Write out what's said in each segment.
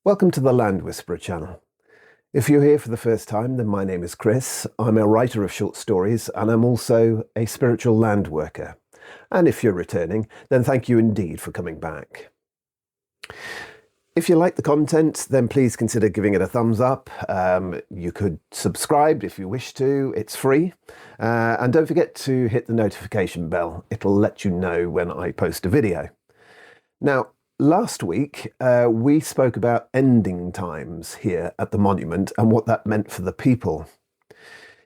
Welcome to the Land Whisperer channel. If you're here for the first time, then my name is Chris. I'm a writer of short stories and I'm also a spiritual land worker. And if you're returning, then thank you indeed for coming back. If you like the content, then please consider giving it a thumbs up. You could subscribe if you wish to, it's free. And don't forget to hit the notification bell. It'll let you know when I post a video. Now, last week, we spoke about ending times here at the monument and what that meant for the people.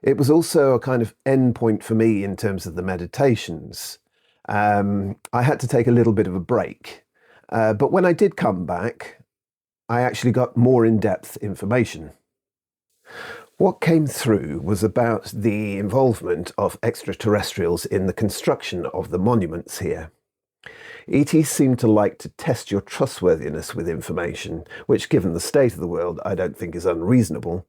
It was also a kind of end point for me in terms of the meditations. I had to take a little bit of a break, but when I did come back, I actually got more in-depth information. What came through was about the involvement of extraterrestrials in the construction of the monuments here. ETs seem to like to test your trustworthiness with information, which, given the state of the world, I don't think is unreasonable.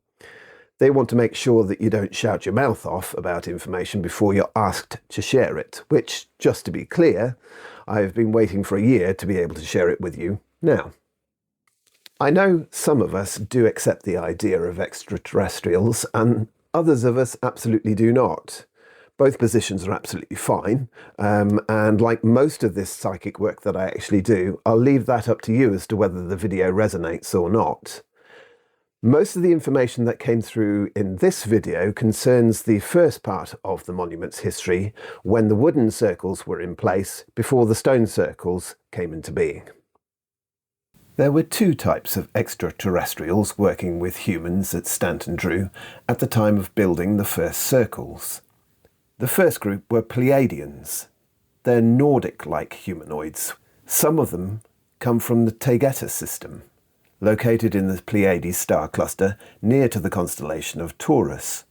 They want to make sure that you don't shout your mouth off about information before you're asked to share it, which, just to be clear, I've been waiting for a year to be able to share it with you now. I know some of us do accept the idea of extraterrestrials, and others of us absolutely do not. Both positions are absolutely fine, and like most of this psychic work that I actually do, I'll leave that up to you as to whether the video resonates or not. Most of the information that came through in this video concerns the first part of the monument's history, when the wooden circles were in place before the stone circles came into being. There were two types of extraterrestrials working with humans at Stanton Drew at the time of building the first circles. The first group were Pleiadians. They're Nordic-like humanoids. Some of them come from the Taygeta system, located in the Pleiades star cluster near to the constellation of Taurus.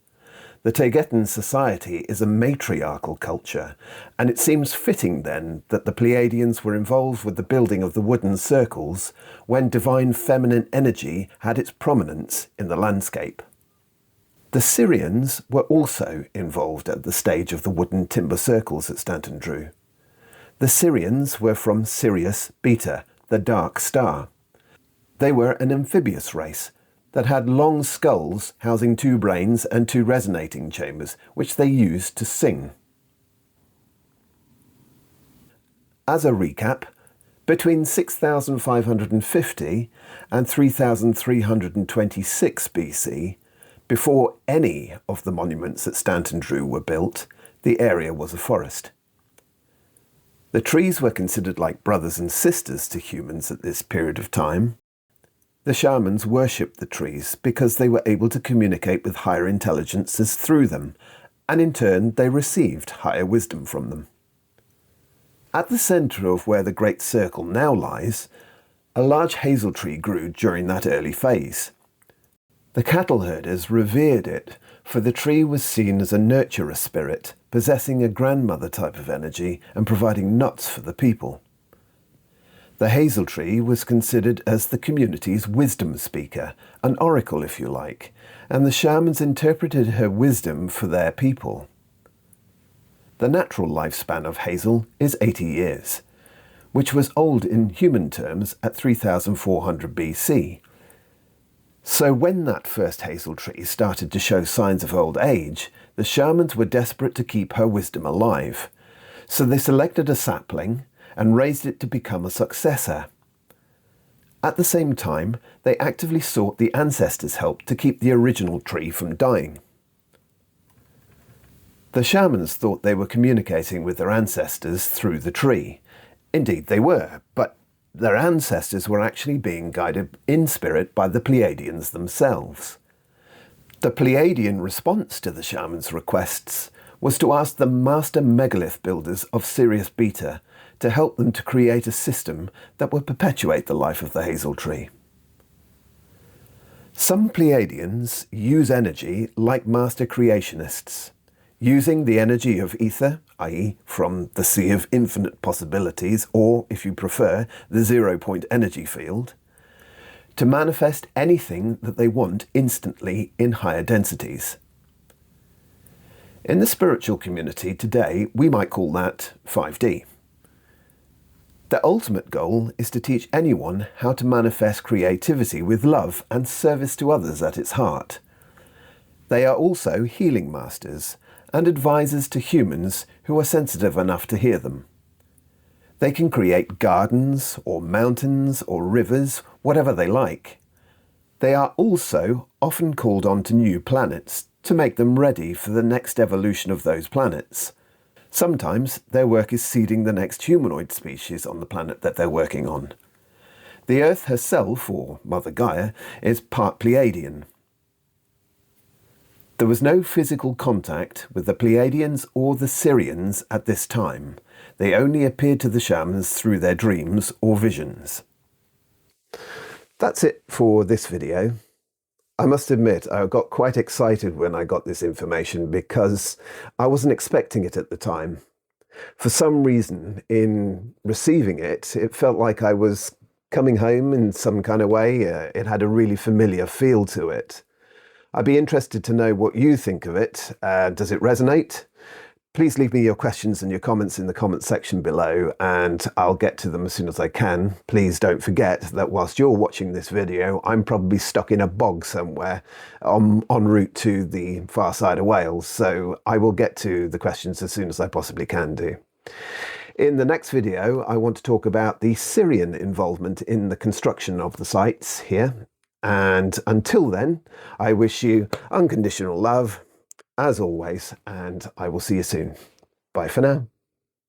The Taygetan society is a matriarchal culture, and it seems fitting then that the Pleiadians were involved with the building of the wooden circles when divine feminine energy had its prominence in the landscape. The Syrians were also involved at the stage of the wooden timber circles at Stanton Drew. The Syrians were from Sirius Beta, the dark star. They were an amphibious race that had long skulls housing two brains and two resonating chambers, which they used to sing. As a recap, between 6550 and 3326 BC, before any of the monuments at Stanton Drew were built, the area was a forest. The trees were considered like brothers and sisters to humans at this period of time. The shamans worshipped the trees because they were able to communicate with higher intelligences through them, and in turn they received higher wisdom from them. At the centre of where the Great Circle now lies, a large hazel tree grew during that early phase. The cattle herders revered it, for the tree was seen as a nurturer spirit, possessing a grandmother type of energy and providing nuts for the people. The hazel tree was considered as the community's wisdom speaker, an oracle if you like, and the shamans interpreted her wisdom for their people. The natural lifespan of hazel is 80 years, which was old in human terms at 3400 BC. So when that first hazel tree started to show signs of old age, the shamans were desperate to keep her wisdom alive. So they selected a sapling and raised it to become a successor. At the same time, they actively sought the ancestors' help to keep the original tree from dying. The shamans thought they were communicating with their ancestors through the tree. Indeed they were, but their ancestors were actually being guided in spirit by the Pleiadians themselves. The Pleiadian response to the shamans' requests was to ask the master megalith builders of Sirius Beta to help them to create a system that would perpetuate the life of the hazel tree. Some Pleiadians use energy like master creationists, using the energy of ether, i.e. from the sea of infinite possibilities, or, if you prefer, the zero-point energy field, to manifest anything that they want instantly in higher densities. In the spiritual community today, we might call that 5D. Their ultimate goal is to teach anyone how to manifest creativity with love and service to others at its heart. They are also healing masters and advisors to humans who are sensitive enough to hear them. They can create gardens or mountains or rivers, whatever they like. They are also often called on to new planets to make them ready for the next evolution of those planets. Sometimes their work is seeding the next humanoid species on the planet that they're working on. The Earth herself, or Mother Gaia, is part Pleiadian. There was no physical contact with the Pleiadians or the Syrians at this time. They only appeared to the shamans through their dreams or visions. That's it for this video. I must admit, I got quite excited when I got this information because I wasn't expecting it at the time. For some reason, in receiving it, it felt like I was coming home in some kind of way. It had a really familiar feel to it. I'd be interested to know what you think of it. Does it resonate? Please leave me your questions and your comments in the comments section below, and I'll get to them as soon as I can. Please don't forget that whilst you're watching this video, I'm probably stuck in a bog somewhere en route to the far side of Wales, so I will get to the questions as soon as I possibly can do. In the next video, I want to talk about the Syrian involvement in the construction of the sites here. And until then, I wish you unconditional love, as always, and I will see you soon. Bye for now.